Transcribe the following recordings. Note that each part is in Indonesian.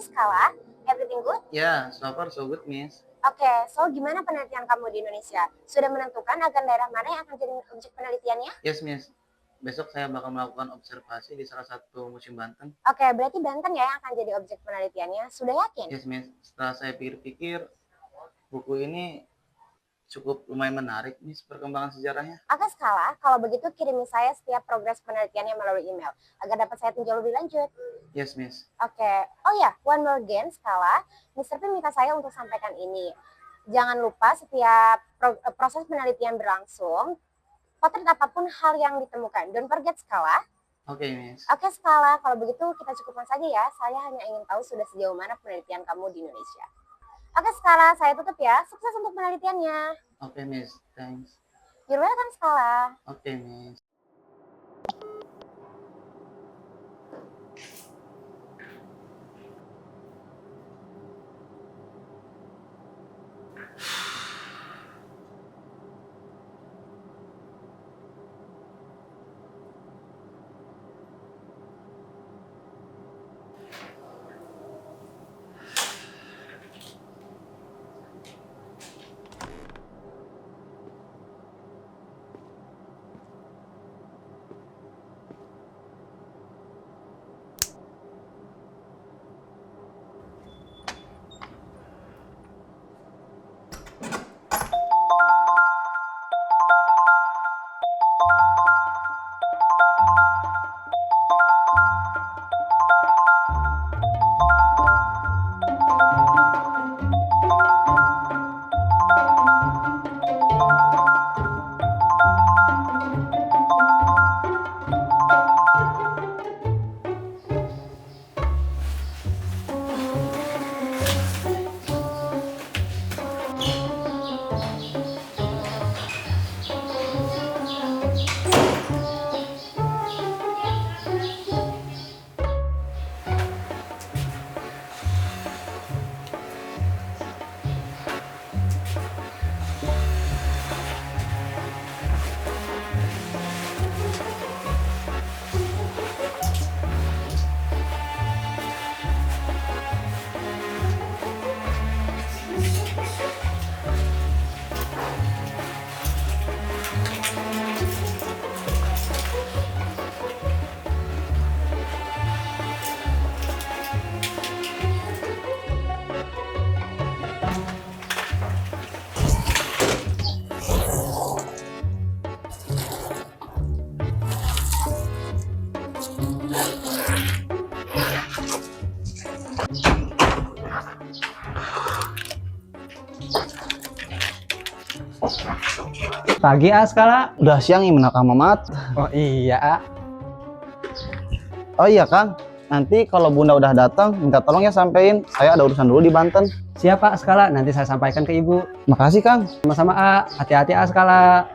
Skala. Everything good? Ya, so far so good, Miss. Oke, so gimana penelitian kamu di Indonesia? Sudah menentukan akan daerah mana yang akan jadi objek penelitiannya? Yes, Miss. Besok saya bakal melakukan observasi di salah satu museum Banten. Oke, berarti Banten ya yang akan jadi objek penelitiannya. Sudah yakin? Yes, Miss. Setelah saya pikir-pikir, buku ini cukup lumayan menarik, Miss, perkembangan sejarahnya. Oke, Skala. Kalau begitu kirimi saya setiap progres penelitiannya melalui email agar dapat saya tinjau lebih lanjut. Yes, Miss. Oke. Oh ya, one more again, Skala. Mr. P minta saya untuk sampaikan ini. Jangan lupa setiap proses penelitian berlangsung, potret apapun hal yang ditemukan. Don't forget, Skala. Oke, Miss. Oke, Skala. Kalau begitu kita cukupkan saja ya. Saya hanya ingin tahu sudah sejauh mana penelitian kamu di Indonesia. Oke, Skala. Saya tutup ya. Sukses untuk penelitiannya. Oke, Miss. Thanks. You're welcome, Skala. Oke, Miss. Pagi Skala. Udah siang ya Kang Mamat. Oh iya. Oh iya Kang, nanti kalau Bunda udah datang minta tolong ya sampein. Saya ada urusan dulu di Banten. Siap Pak Skala, nanti saya sampaikan ke Ibu. Makasih Kang. Sama-sama A, hati-hati Skala.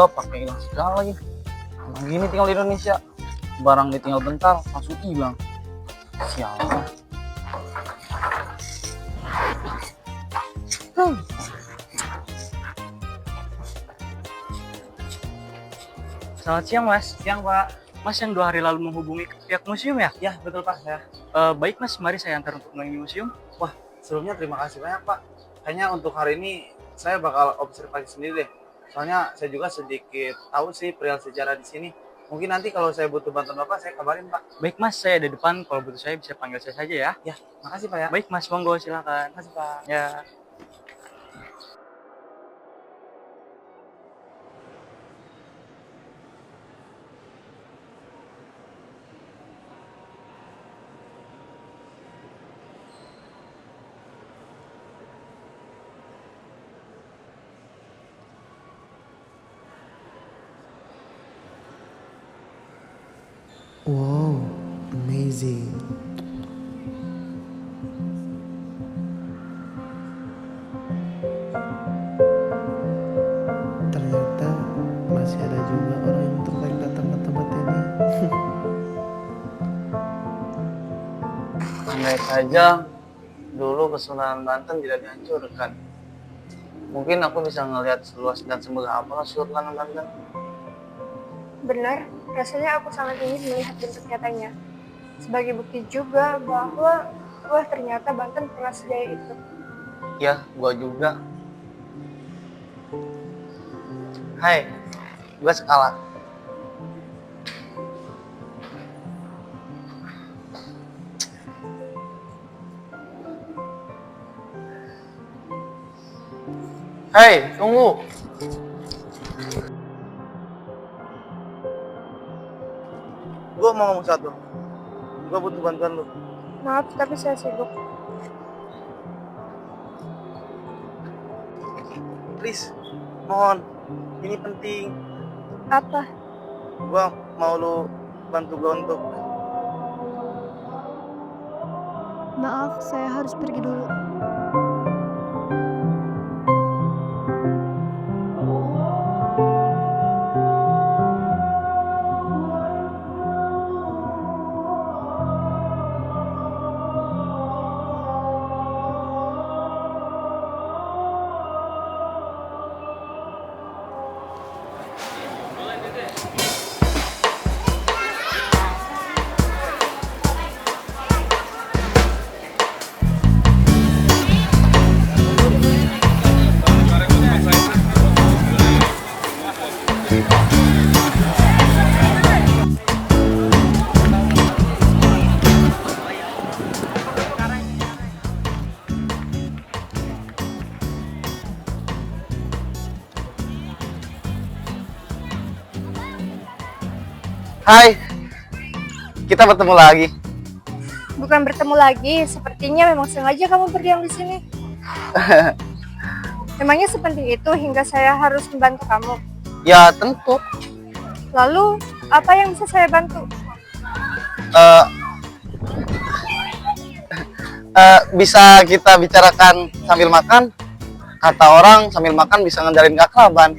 juga pakai hilang segala lagi. Emang gini tinggal di Indonesia, barang ditinggal bentar langsung hilang. Sialan. Selamat siang Mas. Siang Pak. Mas yang 2 hari lalu menghubungi pihak museum ya? Ya betul Pak saya. Baik Mas, mari saya antar untuk keliling museum. Sebelumnya terima kasih banyak Pak. Kayaknya untuk hari ini saya bakal observasi sendiri deh. Soalnya saya juga sedikit tahu sih perihal sejarah di sini. Mungkin nanti kalau saya butuh bantuan Bapak, saya kabarin Pak. Baik Mas, saya ada di depan. Kalau butuh saya bisa panggil saya saja ya. Ya, makasih Pak ya. Baik Mas, monggo silakan. Makasih Pak. Ya. Wow, amazing. Ternyata masih ada juga orang yang tertarik datang ke tempat ini. Andai saja dulu Kesultanan Banten tidak dihancurkan. Mungkin aku bisa ngelihat seluas dan semegah apa Kesultanan Banten. Benar, rasanya aku sangat ingin melihat bentuk nyatanya. Sebagai bukti juga bahwa, wah ternyata Banten pernah sejaya itu. Ya, gua juga. Hai, gua Skala. Hei, tunggu. Gua mau ngomong satu. Gua butuh bantuan lu. Maaf, tapi saya sibuk. Please, mohon. Ini penting. Apa? Gua mau lu bantu gua untuk Maaf, saya harus pergi dulu. Hai, kita bertemu lagi. Bukan bertemu lagi, sepertinya memang sengaja kamu berdiam di sini. Memangnya sepenting itu hingga saya harus membantu kamu. Ya tentu. Lalu, apa yang bisa saya bantu? Bisa kita bicarakan sambil makan? Kata orang sambil makan bisa ngendalin keakraban.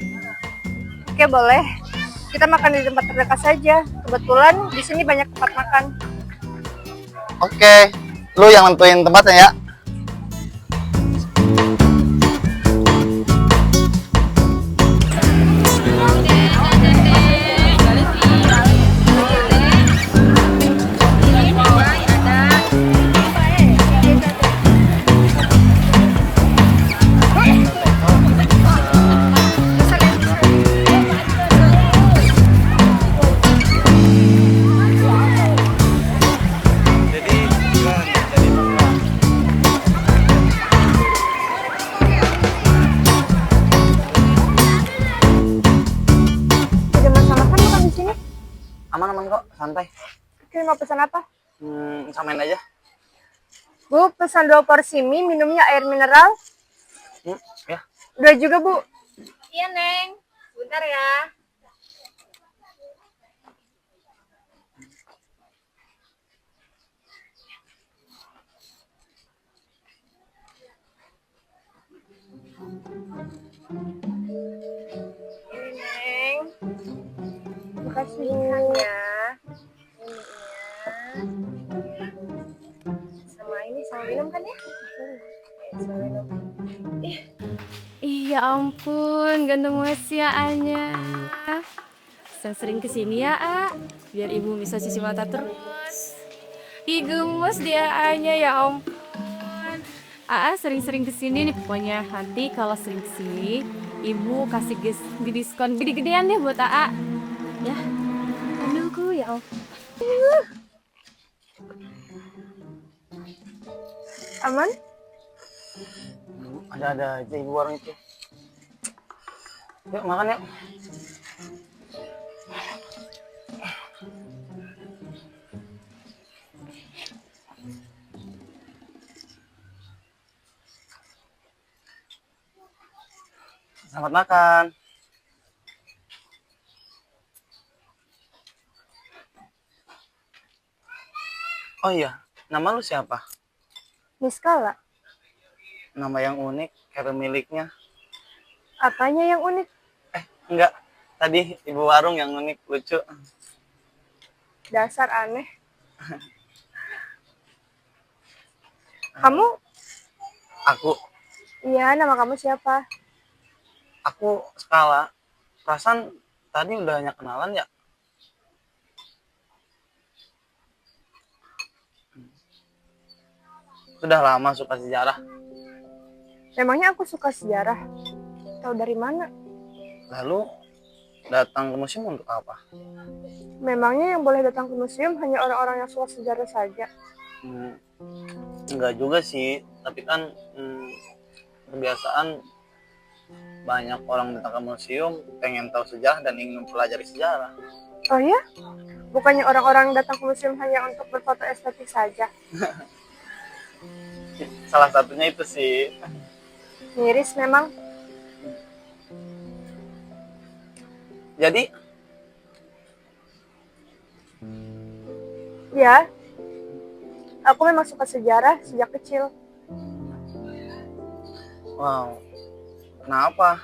Oke, boleh. Kita makan di tempat terdekat saja. Kebetulan di sini banyak tempat makan. Oke, lu yang nentuin tempatnya ya. Ada masalah kan makan di sini? Aman-aman kok, santai. Oke, mau pesan apa? Samain aja. Bu, pesan 2 porsi mie, minumnya air mineral. Ya. Udah juga, Bu. Iya, Neng. Bentar ya. Ini, Neng. Makasih, Ini Bu. ya. Ini ya. Sama ini, sama minum kan ya? Oke, sama minum. Iya ampun, ganteng banget sih ya Anya. Sering kesini ya, A. Biar ibu bisa cuci mata terus. Ih, gemes dia Anya, ya ampun. Aa sering-sering kesini nih pokoknya. Nanti kalau sering kesini, ibu kasih diskon gede-gedean deh buat Aa. Ya, aduhku ya ampun. Aman? Ada aja ibu warung itu. Yuk makan yuk. Selamat makan. Oh iya, nama lu siapa? Niskala. Nama yang unik, kayak miliknya. Apanya yang unik? Enggak, tadi ibu warung yang unik, lucu. Dasar aneh. Kamu? Aku, Iya, nama kamu siapa? aku Skala. Perasaan tadi udah banyak kenalan ya? Sudah lama suka sejarah. Memangnya aku suka sejarah? Tahu dari mana? Lalu datang ke museum untuk apa? Memangnya yang boleh datang ke museum hanya orang-orang yang suka sejarah saja? Enggak juga sih, tapi kan kebiasaan banyak orang datang ke museum pengen tahu sejarah dan ingin mempelajari sejarah. Oh ya? Bukannya orang-orang datang ke museum hanya untuk berfoto estetik saja? Salah satunya itu sih. Miris memang. Jadi, Ya, aku memang suka sejarah sejak kecil. wow, kenapa?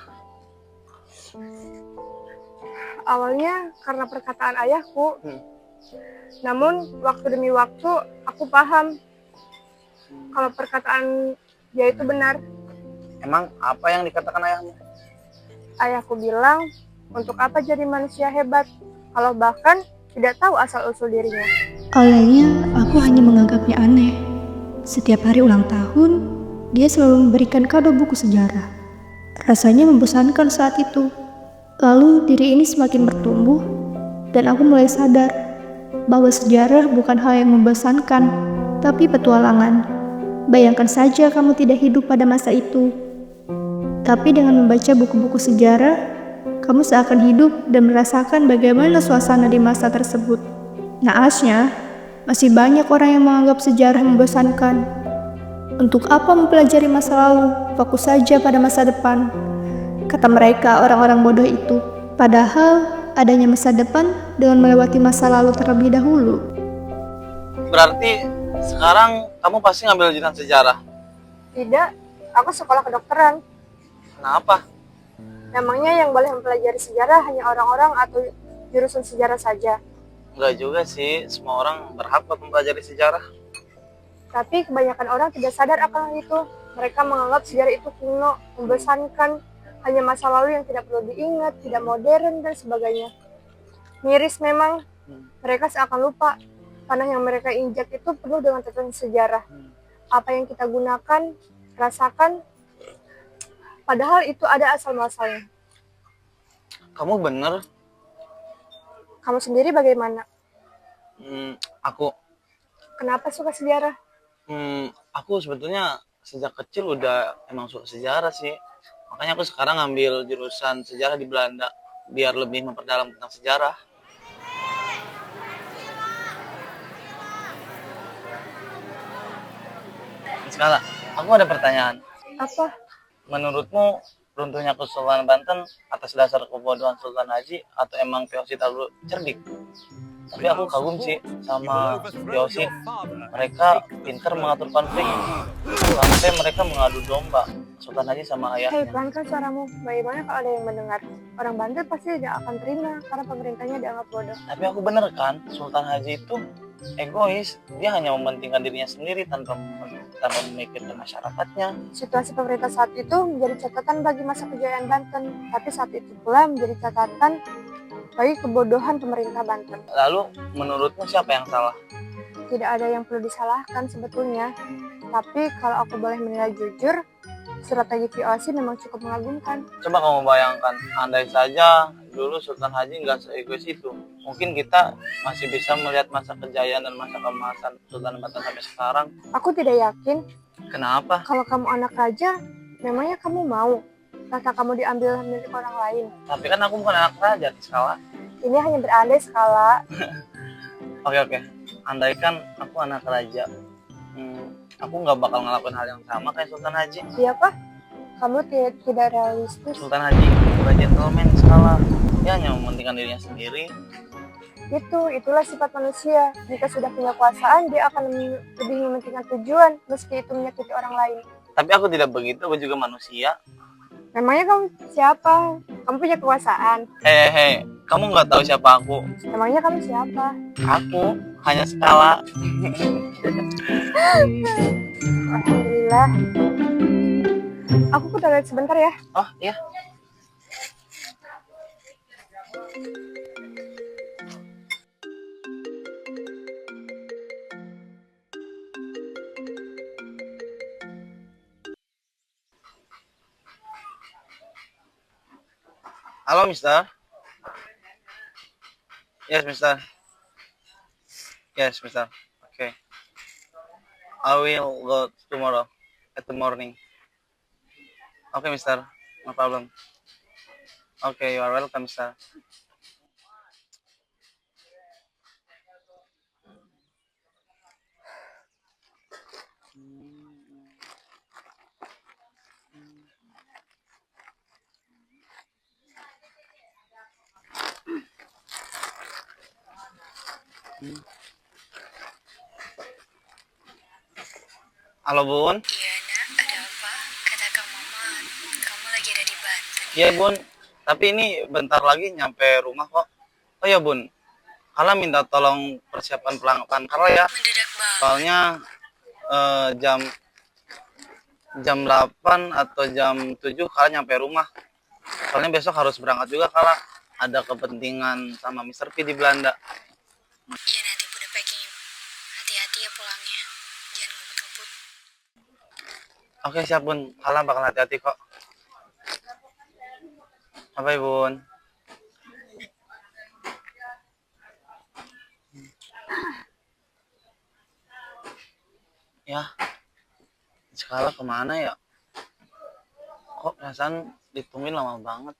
Awalnya karena perkataan ayahku. Hmm. Namun, waktu demi waktu, aku paham kalau perkataan dia itu benar. Emang apa yang dikatakan ayahmu? Ayahku bilang, untuk apa jadi manusia hebat, kalau bahkan tidak tahu asal-usul dirinya. Awalnya aku hanya menganggapnya aneh. Setiap hari ulang tahun, dia selalu memberikan kado buku sejarah. Rasanya membosankan saat itu. Lalu diri ini semakin bertumbuh, dan aku mulai sadar bahwa sejarah bukan hal yang membosankan, tapi petualangan. Bayangkan saja kamu tidak hidup pada masa itu. Tapi dengan membaca buku-buku sejarah, kamu seakan hidup dan merasakan bagaimana suasana di masa tersebut. Naasnya, masih banyak orang yang menganggap sejarah membosankan. Untuk apa mempelajari masa lalu? Fokus saja pada masa depan. Kata mereka orang-orang bodoh itu. Padahal adanya masa depan dengan melewati masa lalu terlebih dahulu. Berarti sekarang kamu pasti ngambil jurusan sejarah. Tidak, aku sekolah kedokteran. Kenapa? Memangnya yang boleh mempelajari sejarah hanya orang-orang atau jurusan sejarah saja. Enggak juga sih, semua orang berhak buat mempelajari sejarah. Tapi kebanyakan orang tidak sadar akan hal itu. Mereka menganggap sejarah itu kuno, membosankan, hanya masa lalu yang tidak perlu diingat, tidak modern, dan sebagainya. Miris memang, mereka seakan lupa tanah yang mereka injak itu penuh dengan catatan sejarah. Apa yang kita gunakan, rasakan, padahal itu ada asal-muasalnya. Kamu bener? Kamu sendiri bagaimana? Aku Kenapa suka sejarah? aku sebetulnya sejak kecil udah emang suka sejarah sih. Makanya aku sekarang ngambil jurusan sejarah di Belanda biar lebih memperdalam tentang sejarah. Skala, aku ada pertanyaan. Apa? Menurutmu runtuhnya Kesultanan Banten atas dasar kebodohan Sultan Haji atau emang Piosit terlalu cerdik? Tapi aku kagum sih sama Piosit. Mereka pintar mengatur konflik sampai mereka mengadu domba Sultan Haji sama Hei, ayahnya. pelankan suaramu. Bagaimana kalau ada yang mendengar? Orang Banten pasti tidak akan terima karena pemerintahnya dianggap bodoh. Tapi aku bener kan, Sultan Haji itu egois. Dia hanya mementingkan dirinya sendiri tanpa memikirkan masyarakatnya. Situasi pemerintah saat itu menjadi catatan bagi masa kejayaan Banten, tapi saat itu pula menjadi catatan bagi kebodohan pemerintah Banten. Lalu menurutmu siapa yang salah? Tidak ada yang perlu disalahkan sebetulnya, tapi kalau aku boleh menilai jujur, strategi VOC memang cukup mengagumkan. Coba kamu bayangkan, andai saja dulu Sultan Haji nggak seegois itu, mungkin kita masih bisa melihat masa kejayaan dan masa keemasan Sultan Banten sampai sekarang. Aku tidak yakin Kenapa? kalau kamu anak raja, memangnya kamu mau tahta kamu diambil milik orang lain. Tapi kan aku bukan anak raja, Skala. Ini hanya berandai, Skala. Oke. Andaikan aku anak raja, aku nggak bakal ngelakuin hal yang sama kayak Sultan Haji. Iya, Pak? Kamu tidak realistis. Sultan Haji udah gentleman, Skala. Dia hanya mementingkan dirinya sendiri. Itulah sifat manusia. Jika sudah punya kekuasaan, dia akan lebih mementingkan tujuan, meski itu menyakiti orang lain. Tapi aku tidak begitu, aku juga manusia. Memangnya kamu siapa? Kamu punya kekuasaan. Hehehe, kamu nggak tahu siapa aku. Memangnya kamu siapa? Aku hanya Skala. Alhamdulillah. Aku ke toilet sebentar ya. Oh iya. Halo, Mister. Yes, Mister. Yes, Mister. Okay. I will go tomorrow at the morning. Okay, Mister. No problem. Okay, you are welcome, Mister. Halo, Bun. Iya, Nak. Ada apa? Kata Kang Mamat, kamu lagi ada di Banten. Iya, Bun. Tapi ini bentar lagi nyampe rumah kok. Oh ya, Bun. Kala minta tolong persiapan pelanggan Kala ya. Mendadak banget. Soalnya jam 8 atau jam 7 Kala nyampe rumah. Soalnya besok harus berangkat juga Kala. Ada kepentingan sama Mr. P di Belanda. Iya, nanti Bunda packing. Hati-hati ya pulangnya. Jangan ngebut-ngebut. Oke, siap, Bun. Kala bakal hati-hati kok. Bye, Bun. Ya, Skala kemana ya? Kok perasaan ditungguin lama banget?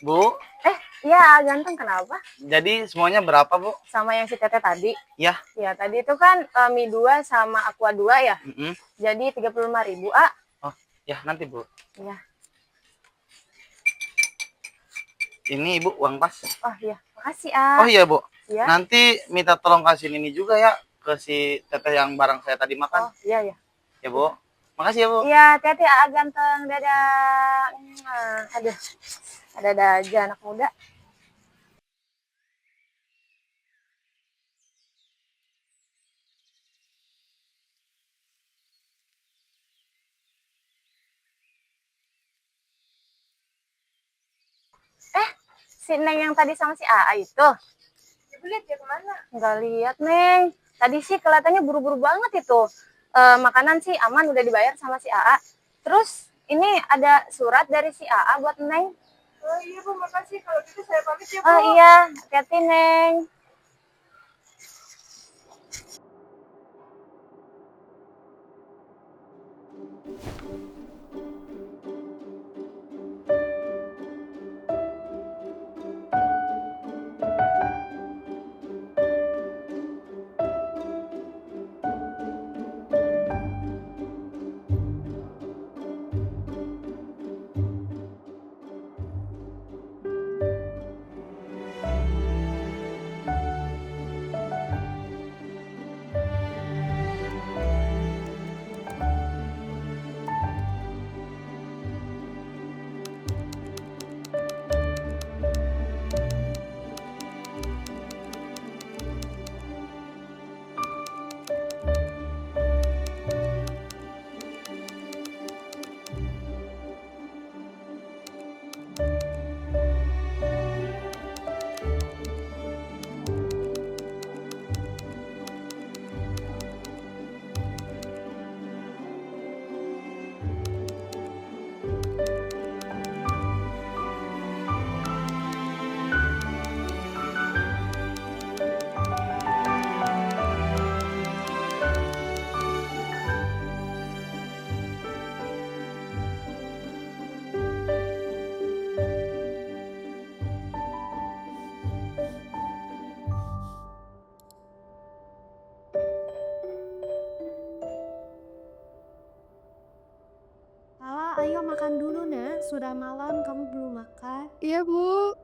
Bu, Iya, ganteng kenapa? jadi semuanya berapa, Bu? Sama yang si Tete tadi? Ya. Ya, tadi itu kan mie 2 sama aqua 2 ya? Mm-mm. Jadi 35.000, Ah. Oh, ya nanti, Bu. Iya. Ini Ibu uang pas. Oh iya, makasih, Ah. Oh iya, Bu. Iya. Nanti minta tolong kasihin ini juga ya ke si teteh yang barang saya tadi makan. Oh, iya, iya. Ya, Bu. Makasih ya, Bu. Iya, hati-hati, Ah, ganteng. Dadah. Aduh. Ada aja anak muda. Si Neng yang tadi sama si AA itu? Ibu lihat dia kemana? Nggak lihat, Neng. Tadi sih kelihatannya buru-buru banget itu. Makanan sih aman udah dibayar sama si AA. Terus ini ada surat dari si AA buat Neng. Oh iya Bu, makasih. Kalau gitu saya pamit ya Bu. Oh iya, hati-hati Neng. Lala, ayo makan dulu nak. Sudah malam kamu belum makan. Iya Bu.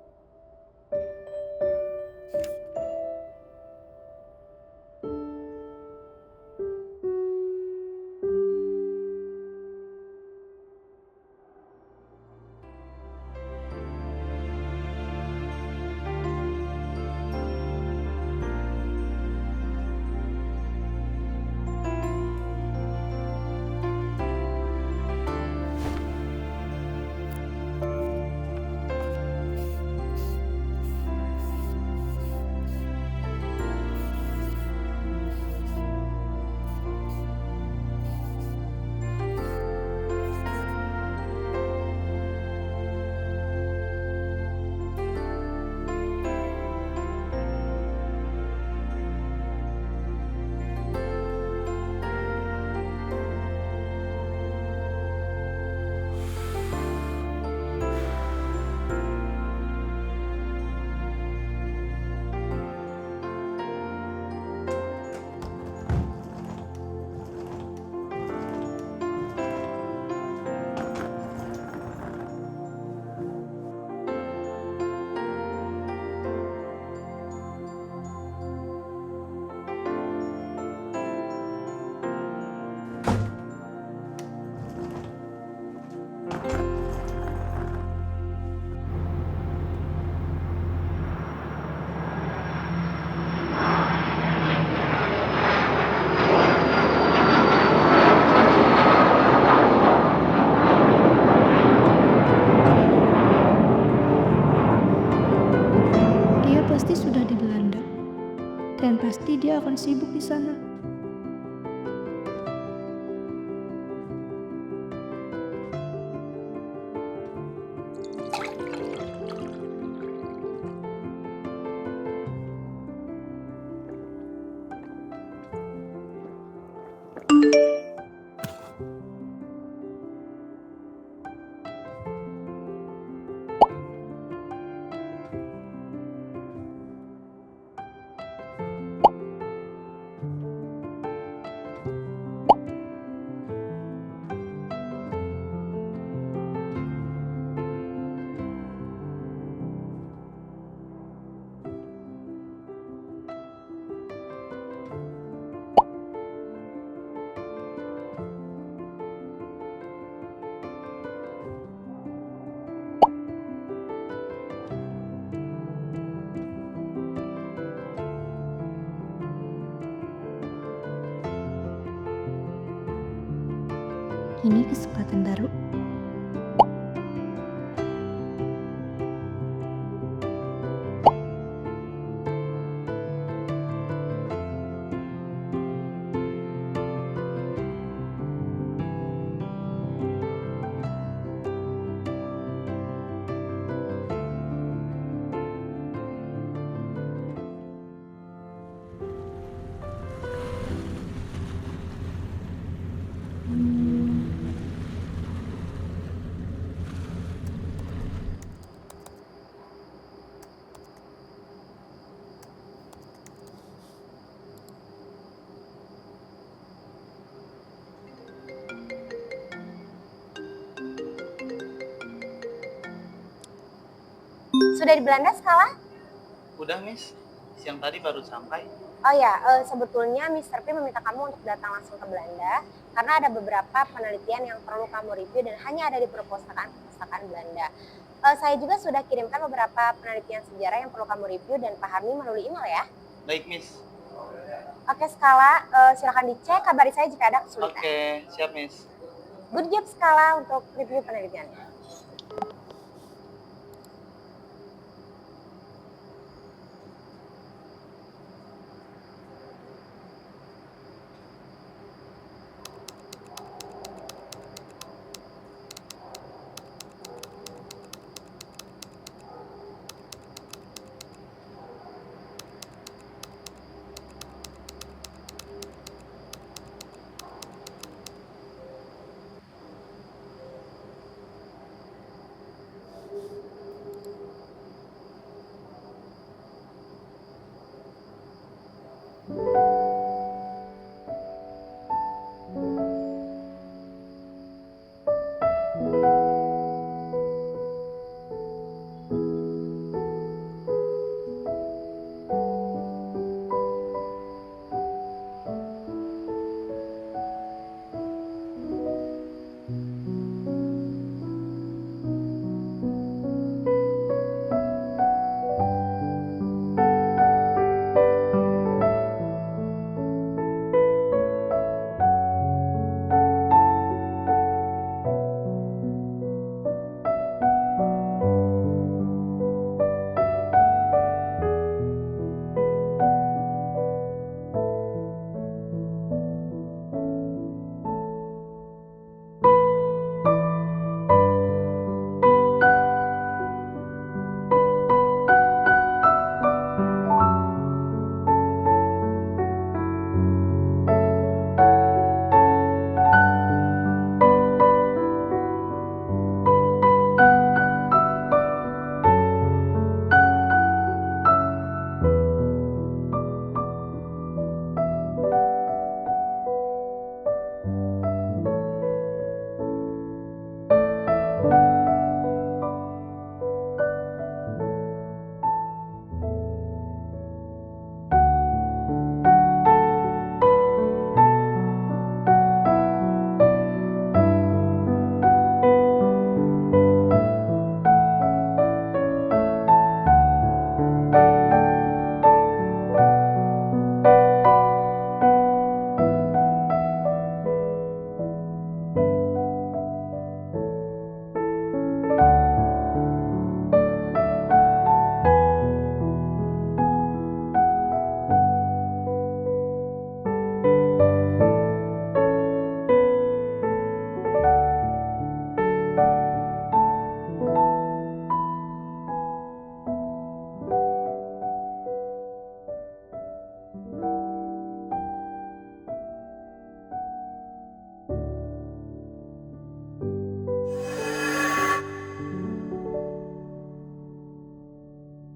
Dia pasti sudah di Belanda. Dan pasti dia akan sibuk di sana. Ini kesempatan baru. Sudah di Belanda skala? Udah, Miss. Siang tadi baru sampai. Oh ya, sebetulnya Mr. P meminta kamu untuk datang langsung ke Belanda karena ada beberapa penelitian yang perlu kamu review dan hanya ada di perpustakaan Belanda. Saya juga sudah kirimkan beberapa penelitian sejarah yang perlu kamu review dan pahami melalui email ya. Baik, Miss. Oke, skala, silakan dicek, kabari saya jika ada kesulitan. Oke, siap, Miss. Good job skala untuk review penelitiannya.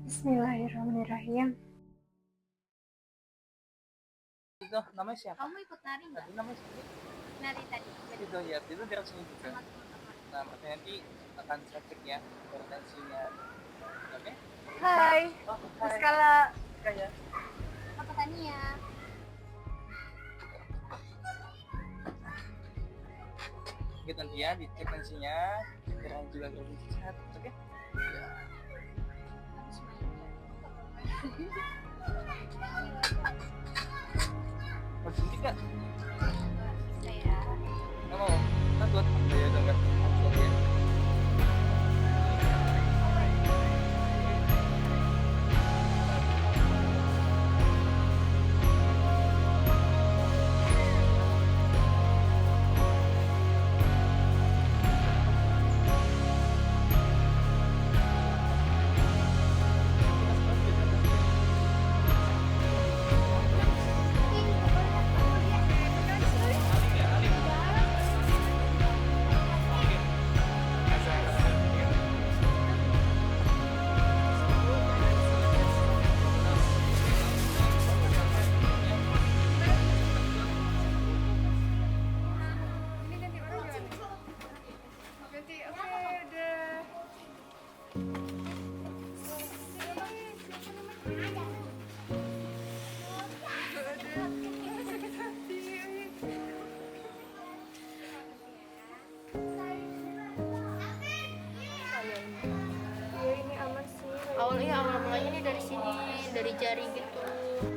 Bismillahirrahmanirrahim. Itu namanya siapa? Kamu ikut nari nggak? Tadi namanya siapa? Nari tadi. Itu ya, itu dia langsung juga. Nah, makanya nanti akan saya cek ya potensinya. Oke? Hai, Oh, hai. skala. Kayak Apa Tania? gitu nanti ya, dicek tensinya, kirain juga lebih sehat, oke? Mau suntik nggak? Saya. Nggak mau? Takut? Ya udah nggak. Oke.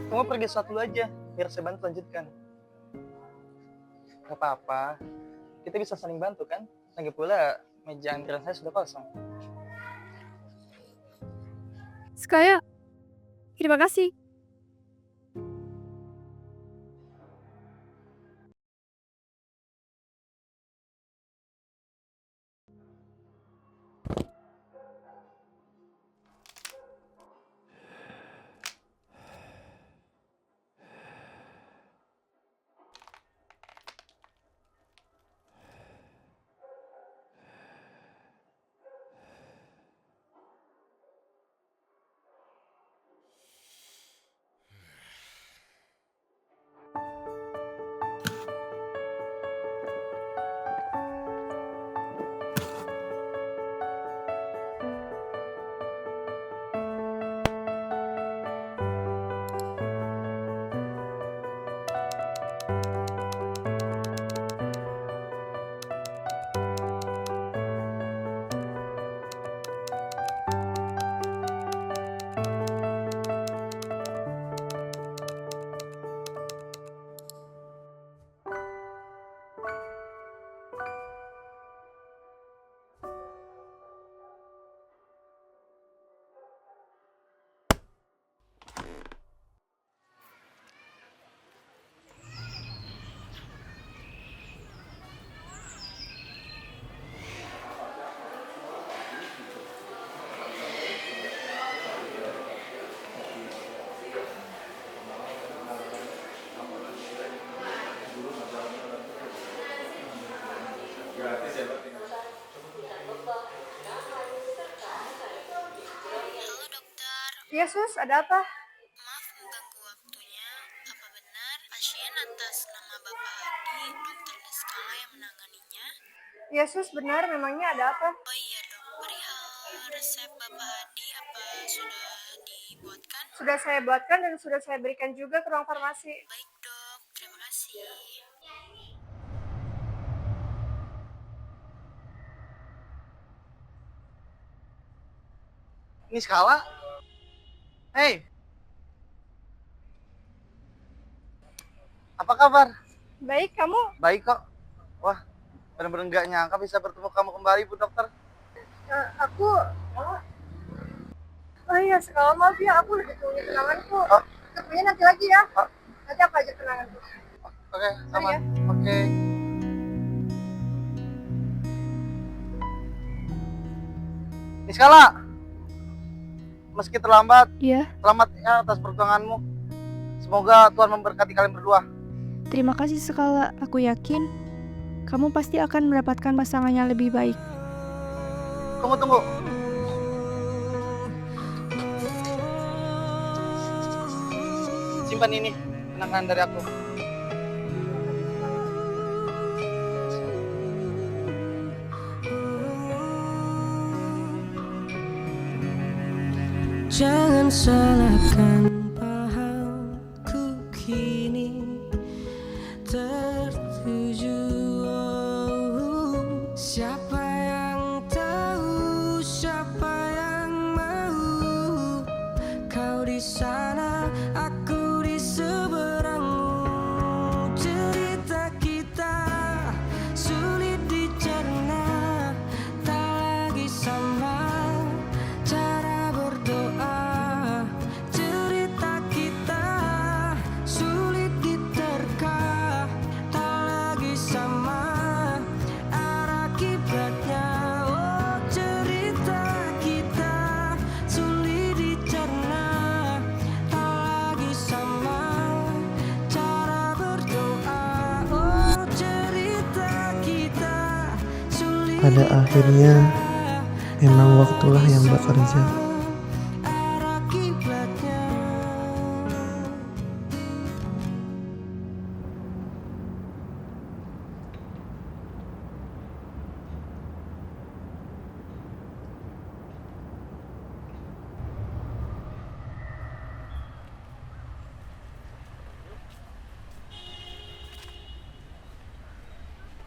Kamu pergi suatu dulu aja, biar saya bantu lanjutkan. Gak apa-apa, kita bisa saling bantu kan? Lagi pula meja antrian saya sudah kosong. Sekaya, terima kasih. Halo dokter, Iya sus, ada apa? maaf mengganggu waktunya. Apa benar pasien atas nama Bapak Adi, dokter Niskala yang menanganinya? Iya sus, benar, memangnya ada apa? Oh iya dok, perihal resep Bapak Adi apa sudah dibuatkan? Sudah saya buatkan dan sudah saya berikan juga ke ruang farmasi. Baik dok, terima kasih. Ini skala? Hei, apa kabar? Baik, kamu? Baik kok. Wah, benar-benar nggak nyangka bisa bertemu kamu kembali, Bu Dokter. Aku... Oh iya, sekarang maaf ya, aku lagi tunggu kenanganku. Oh. Ketemunya nanti lagi ya. Oh. Nanti apa aja kenanganku. Oke, Sorry aman. ya. Oke. Ini skala. Meski terlambat, Iya, selamat ya atas perjuanganmu. Semoga Tuhan memberkati kalian berdua. terima kasih Skala. Aku yakin kamu pasti akan mendapatkan pasangan yang lebih baik. Tunggu. Simpan ini, kenangan dari aku. Jangan salahkan pahamku kini tertuju. Siapa yang tahu, siapa yang mau? Kau di sana, aku di seberangmu. Cerita kita sulit dicerna, tak lagi sama. Cara berdoa, cerita kita sulit diterka, tak lagi sama arah kiblatnya. Oh, cerita kita sulit dicerna, tak lagi sama cara berdoa. Oh, cerita kita sulit Pada akhirnya memang waktulah yang bekerja. arah kiblatnya.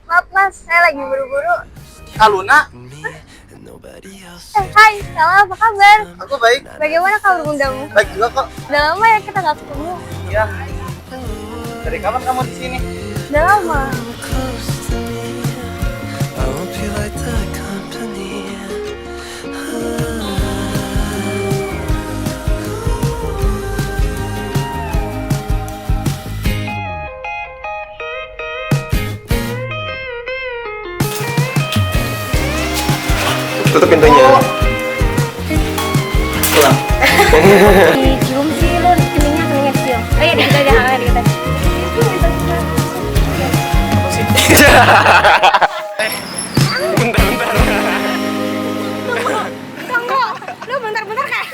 Maaf mas, saya lagi buru-buru. Kaluna, Hai, Stella, apa kabar? aku baik. Bagaimana kabar bundamu? Baik juga kok. Udah lama ya kita nggak ketemu. Iya. Dari kapan kamu di sini? Udah lama. I hope you like the company. Tutup pintunya. Pulang. Dicium sih lu keningnya kecil. Oh iya dikit aja, dikit aja. Bentar. Tunggu, lu bentar-bentar kayak